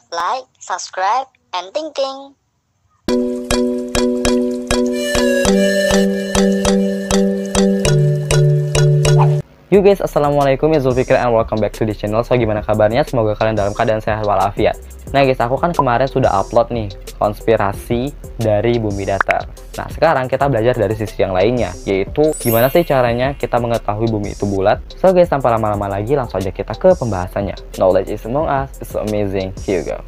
like, subscribe, and ting ting. Yo guys, assalamualaikum, ya Zulfikir and welcome back to the channel. So gimana kabarnya? Semoga kalian dalam keadaan sehat walafiat. Nah guys, aku kan kemarin sudah upload nih konspirasi dari bumi datar. Nah sekarang kita belajar dari sisi yang lainnya, yaitu gimana sih caranya kita mengetahui bumi itu bulat. So guys, tanpa lama-lama lagi langsung aja kita ke pembahasannya. Knowledge is among us, it's so amazing, here you go.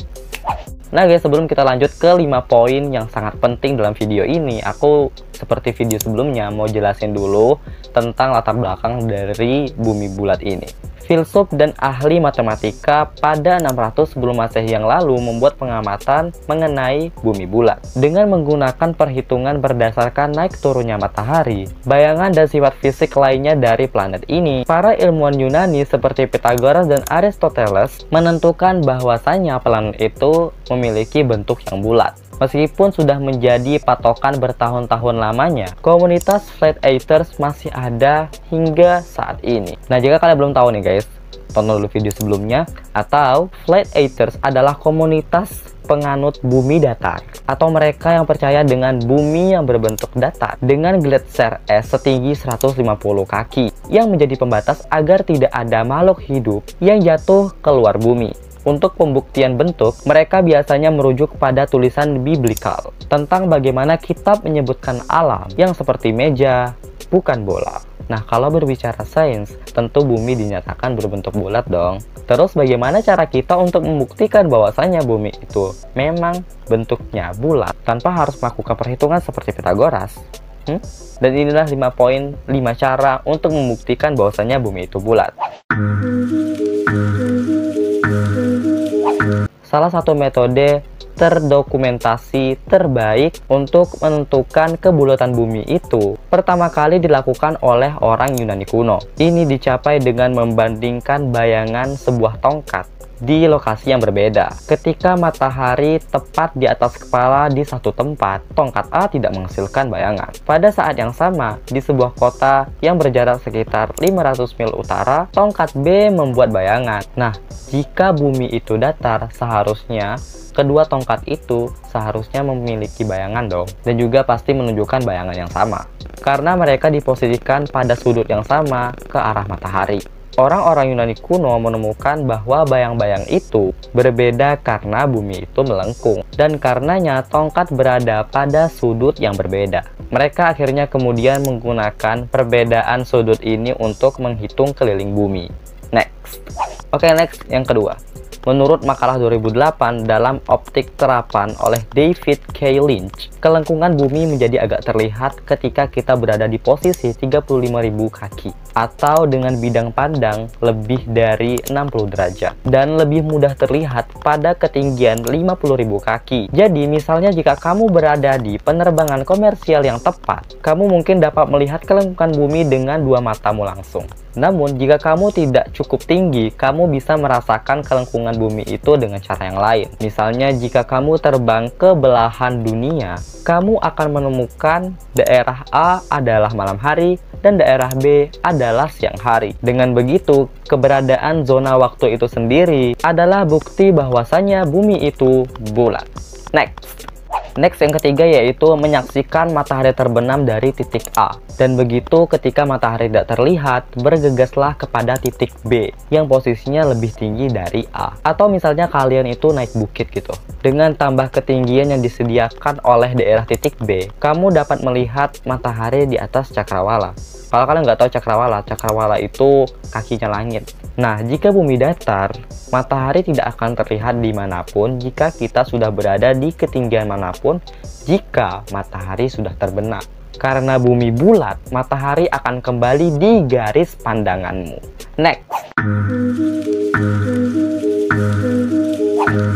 Nah guys, sebelum kita lanjut ke 5 poin yang sangat penting dalam video ini, aku seperti video sebelumnya mau jelasin dulu tentang latar belakang dari bumi bulat ini. Filsuf dan ahli matematika pada 600 sebelum Masehi yang lalu membuat pengamatan mengenai bumi bulat. Dengan menggunakan perhitungan berdasarkan naik turunnya matahari, bayangan dan sifat fisik lainnya dari planet ini, para ilmuwan Yunani seperti Pythagoras dan Aristoteles menentukan bahwasannya planet itu memiliki bentuk yang bulat. Meskipun sudah menjadi patokan bertahun-tahun lamanya, komunitas Flat Earthers masih ada hingga saat ini. Nah, jika kalian belum tahu nih guys, tonton dulu video sebelumnya. Atau Flat Earthers adalah komunitas penganut bumi datar, atau mereka yang percaya dengan bumi yang berbentuk datar dengan gletser es setinggi 150 kaki yang menjadi pembatas agar tidak ada makhluk hidup yang jatuh keluar bumi. Untuk pembuktian bentuk, mereka biasanya merujuk pada tulisan biblikal tentang bagaimana kitab menyebutkan alam yang seperti meja, bukan bola. Nah, kalau berbicara sains, tentu bumi dinyatakan berbentuk bulat dong. Terus bagaimana cara kita untuk membuktikan bahwasannya bumi itu memang bentuknya bulat tanpa harus melakukan perhitungan seperti Pythagoras? Dan inilah 5 poin, 5 cara untuk membuktikan bahwasannya bumi itu bulat. Salah satu metode terdokumentasi terbaik untuk menentukan kebulatan bumi itu pertama kali dilakukan oleh orang Yunani kuno. Ini dicapai dengan membandingkan bayangan sebuah tongkat di lokasi yang berbeda. Ketika matahari tepat di atas kepala di satu tempat, tongkat A tidak menghasilkan bayangan. Pada saat yang sama, di sebuah kota yang berjarak sekitar 500 mil utara, tongkat B membuat bayangan. Nah, jika bumi itu datar, seharusnya kedua tongkat itu seharusnya memiliki bayangan dong. Dan juga pasti menunjukkan bayangan yang sama, karena mereka diposisikan pada sudut yang sama ke arah matahari. Orang-orang Yunani kuno menemukan bahwa bayang-bayang itu berbeda karena bumi itu melengkung dan karenanya tongkat berada pada sudut yang berbeda. Mereka akhirnya kemudian menggunakan perbedaan sudut ini untuk menghitung keliling bumi. Next. Oke, next yang kedua. Menurut makalah 2008 dalam Optik Terapan oleh David K. Lynch, kelengkungan bumi menjadi agak terlihat ketika kita berada di posisi 35.000 kaki atau dengan bidang pandang lebih dari 60 derajat dan lebih mudah terlihat pada ketinggian 50.000 kaki. Jadi misalnya jika kamu berada di penerbangan komersial yang tepat, kamu mungkin dapat melihat kelengkungan bumi dengan dua matamu langsung. Namun, jika kamu tidak cukup tinggi, kamu bisa merasakan kelengkungan bumi itu dengan cara yang lain. Misalnya, jika kamu terbang ke belahan dunia, kamu akan menemukan daerah A adalah malam hari dan daerah B adalah siang hari. Dengan begitu, keberadaan zona waktu itu sendiri adalah bukti bahwasannya bumi itu bulat. Next yang ketiga yaitu menyaksikan matahari terbenam dari titik A. Dan begitu ketika matahari tidak terlihat, bergegaslah kepada titik B yang posisinya lebih tinggi dari A. Atau misalnya kalian itu naik bukit gitu. Dengan tambah ketinggian yang disediakan oleh daerah titik B, kamu dapat melihat matahari di atas cakrawala. Kalau kalian nggak tahu cakrawala itu kakinya langit. Nah, jika bumi datar, matahari tidak akan terlihat dimanapun jika kita sudah berada di ketinggian manapun jika matahari sudah terbenam. Karena bumi bulat, matahari akan kembali di garis pandanganmu.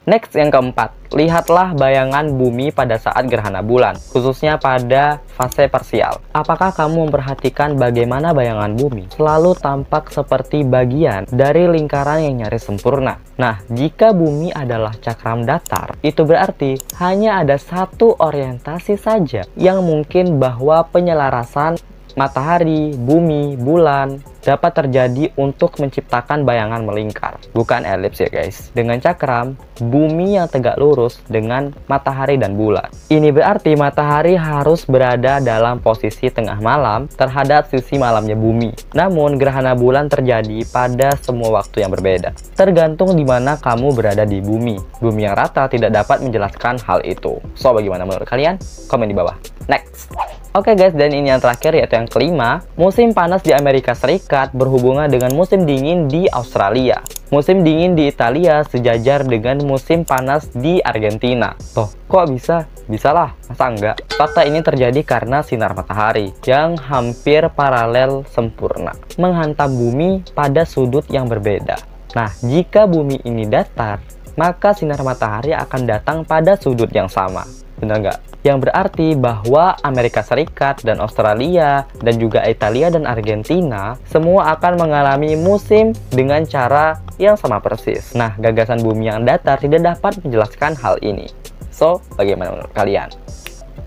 Next yang keempat, lihatlah bayangan bumi pada saat gerhana bulan, khususnya pada fase parsial. Apakah kamu memperhatikan bagaimana bayangan bumi selalu tampak seperti bagian dari lingkaran yang nyaris sempurna? Nah, jika bumi adalah cakram datar, itu berarti hanya ada satu orientasi saja yang mungkin bahwa penyelarasan matahari, bumi, bulan dapat terjadi untuk menciptakan bayangan melingkar, bukan elips ya guys. Dengan cakram, bumi yang tegak lurus dengan matahari dan bulan. Ini berarti matahari harus berada dalam posisi tengah malam terhadap sisi malamnya bumi. Namun gerhana bulan terjadi pada semua waktu yang berbeda, tergantung di mana kamu berada di bumi. Bumi yang rata tidak dapat menjelaskan hal itu. So, bagaimana menurut kalian? Komen di bawah. Next. Oke guys, dan ini yang terakhir yaitu yang kelima. Musim panas di Amerika Serikat berhubungan dengan musim dingin di Australia. Musim dingin di Italia sejajar dengan musim panas di Argentina. Toh, kok bisa? Bisalah, masa enggak? Fakta ini terjadi karena sinar matahari yang hampir paralel sempurna menghantam bumi pada sudut yang berbeda. Nah, jika bumi ini datar, maka sinar matahari akan datang pada sudut yang sama. Benar nggak? Yang berarti bahwa Amerika Serikat dan Australia dan juga Italia dan Argentina semua akan mengalami musim dengan cara yang sama persis. Nah, gagasan bumi yang datar tidak dapat menjelaskan hal ini. So, bagaimana menurut kalian?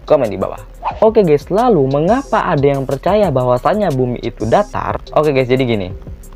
Komen di bawah. Oke guys, lalu mengapa ada yang percaya bahwasannya bumi itu datar? Oke guys, jadi gini.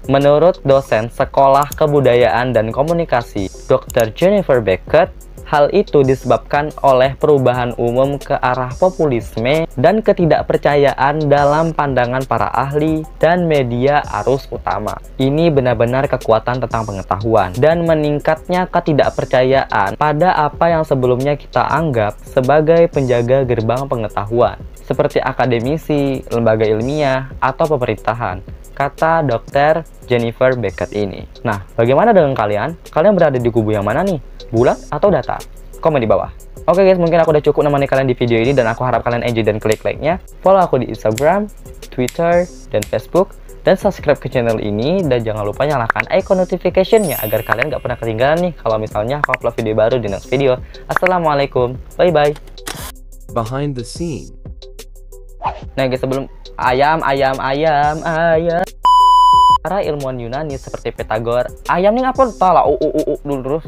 Menurut dosen Sekolah Kebudayaan dan Komunikasi Dr. Jennifer Beckett, hal itu disebabkan oleh perubahan umum ke arah populisme dan ketidakpercayaan dalam pandangan para ahli dan media arus utama. Ini benar-benar kekuatan tentang pengetahuan dan meningkatnya ketidakpercayaan pada apa yang sebelumnya kita anggap sebagai penjaga gerbang pengetahuan, seperti akademisi, lembaga ilmiah, atau pemerintahan, kata Dr. Jennifer Beckett ini. Nah, bagaimana dengan kalian? Kalian berada di kubu yang mana nih? Bulat atau datar? Komen di bawah. Oke guys, mungkin aku udah cukup nemenin kalian di video ini dan aku harap kalian enjoy dan klik like-nya. Follow aku di Instagram, Twitter, dan Facebook. Dan subscribe ke channel ini dan jangan lupa nyalakan icon notification-nya agar kalian gak pernah ketinggalan nih kalau misalnya aku upload video baru di next video. Assalamualaikum. Bye-bye. Behind the scene. Nah guys, sebelum ayam. Para ilmuwan Yunani seperti Pythagoras, ayam nih apa? Tala dulu terus.